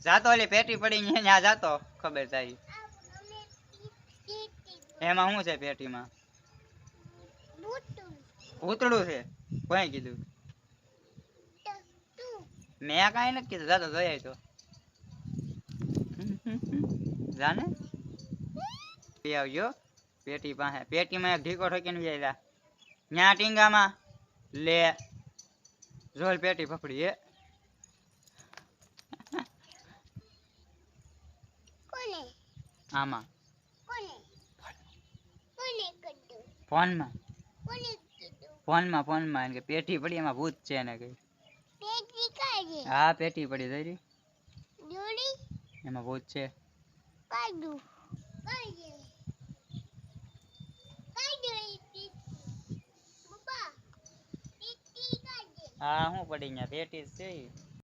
જાતો ઓલી પેટી પડી ત્યાં જાતો ખબર તારી એમાં શું છે પેટીમાં ભૂતડું છે કોઈ કીધું મેં કાંઈ નથી કીધું જાતો જોઈ તો જાને આવજો પેટી પાસે પેટીમાં એક ઢીકો ઠોકીને જાય ન્યા ટીંગામાં લે જોલ પેટી પકડી હે આમાં ફોનમાં ફોનમાં ફોનમાં કે પેટી પડી એમાં ભૂત છે ને કઈ હા પેટી પડી જઈ એમાં ભૂત છે હા હું પડી ગયા પેટી છે